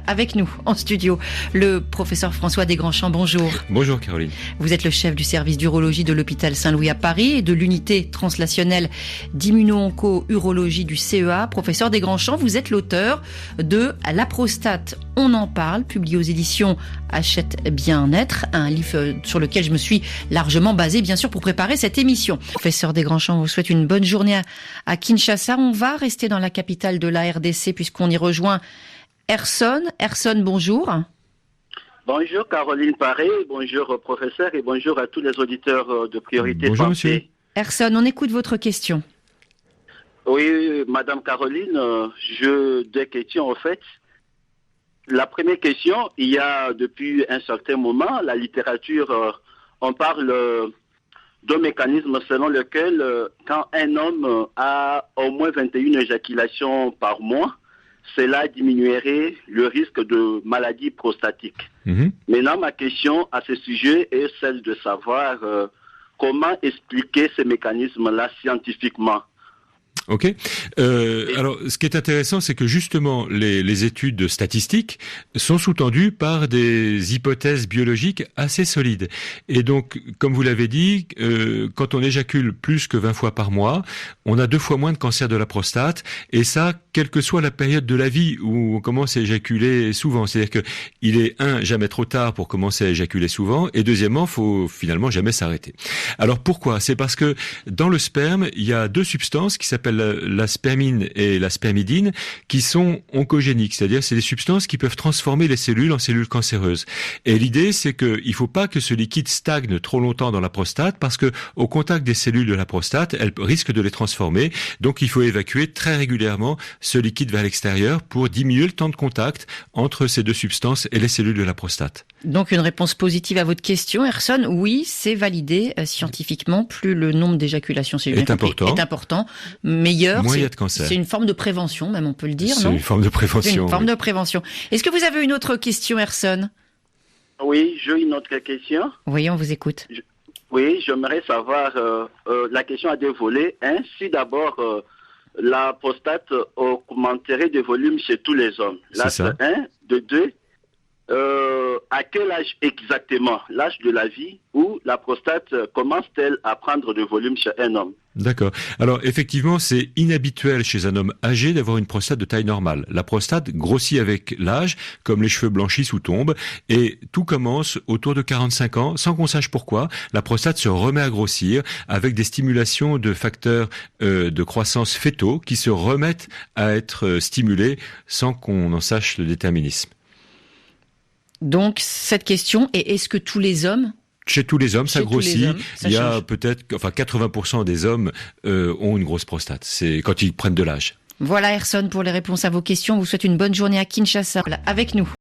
Avec nous en studio, le professeur François Desgrandchamps, bonjour. Bonjour Caroline. Vous êtes le chef du service d'urologie de l'hôpital Saint-Louis à Paris et de l'unité translationnelle d'immuno-onco-urologie du CEA. Professeur Desgrandchamps, vous êtes l'auteur de La prostate, on en parle, publié aux éditions Hachette Bien-être, un livre sur lequel je me suis largement basé, bien sûr, pour préparer cette émission. Professeur Desgrandchamps, on vous souhaite une bonne journée à Kinshasa. On va rester dans la capitale de la RDC puisqu'on y rejoint Erson. Erson, bonjour. Bonjour Caroline Paré, bonjour professeur et bonjour à tous les auditeurs de Priorité Bonjour Santé. monsieur. Erson, on écoute votre question. Oui, Madame Caroline, deux questions en fait. La première question, il y a depuis un certain moment, la littérature, on parle d'un mécanisme selon lequel quand un homme a au moins 21 éjaculations par mois, cela diminuerait le risque de maladie prostatique. Maintenant, ma question à ce sujet est celle de savoir comment expliquer ces mécanismes-là scientifiquement. Ok. Alors, ce qui est intéressant, c'est que justement, les études statistiques sont sous-tendues par des hypothèses biologiques assez solides. Et donc, comme vous l'avez dit, quand on éjacule plus que 20 fois par mois, on a 2 fois moins de cancer de la prostate. Et ça, quelle que soit la période de la vie où on commence à éjaculer souvent. C'est-à-dire que il est, jamais trop tard pour commencer à éjaculer souvent. Et deuxièmement, faut finalement jamais s'arrêter. Alors, pourquoi? C'est parce que dans le sperme, il y a 2 substances qui s'appellent la spermine et la spermidine qui sont oncogéniques, c'est-à-dire c'est des substances qui peuvent transformer les cellules en cellules cancéreuses. Et l'idée, c'est qu'il ne faut pas que ce liquide stagne trop longtemps dans la prostate parce que au contact des cellules de la prostate, elles risquent de les transformer. Donc il faut évacuer très régulièrement ce liquide vers l'extérieur pour diminuer le temps de contact entre ces 2 substances et les cellules de la prostate. Donc une réponse positive à votre question, Erson. Oui, c'est validé scientifiquement. Plus le nombre d'éjaculations est important, meilleur. Moins il y a de cancer. C'est une forme de prévention, même on peut le dire, c'est non? une forme de prévention. C'est une forme de prévention. Est-ce que vous avez une autre question, Erson? Oui, j'ai une autre question. Oui, on vous écoute. Oui, j'aimerais savoir, la question a 2 volets. Si d'abord la prostate augmenterait de volume chez tous les hommes. Là, c'est 1. De 2, à quel âge exactement, l'âge de la vie, où la prostate commence-t-elle à prendre de volume chez un homme? D'accord. Alors effectivement, c'est inhabituel chez un homme âgé d'avoir une prostate de taille normale. La prostate grossit avec l'âge, comme les cheveux blanchissent ou tombent, et tout commence autour de 45 ans, sans qu'on sache pourquoi. La prostate se remet à grossir avec des stimulations de facteurs de croissance fœtaux qui se remettent à être stimulés sans qu'on en sache le déterminisme. Donc cette question est: est-ce que tous les hommes? Chez tous les hommes, ça grossit. Il y a change. peut-être, 80% des hommes ont une grosse prostate. C'est quand ils prennent de l'âge. Voilà, Erson, pour les réponses à vos questions. On vous souhaite une bonne journée à Kinshasa. Avec nous.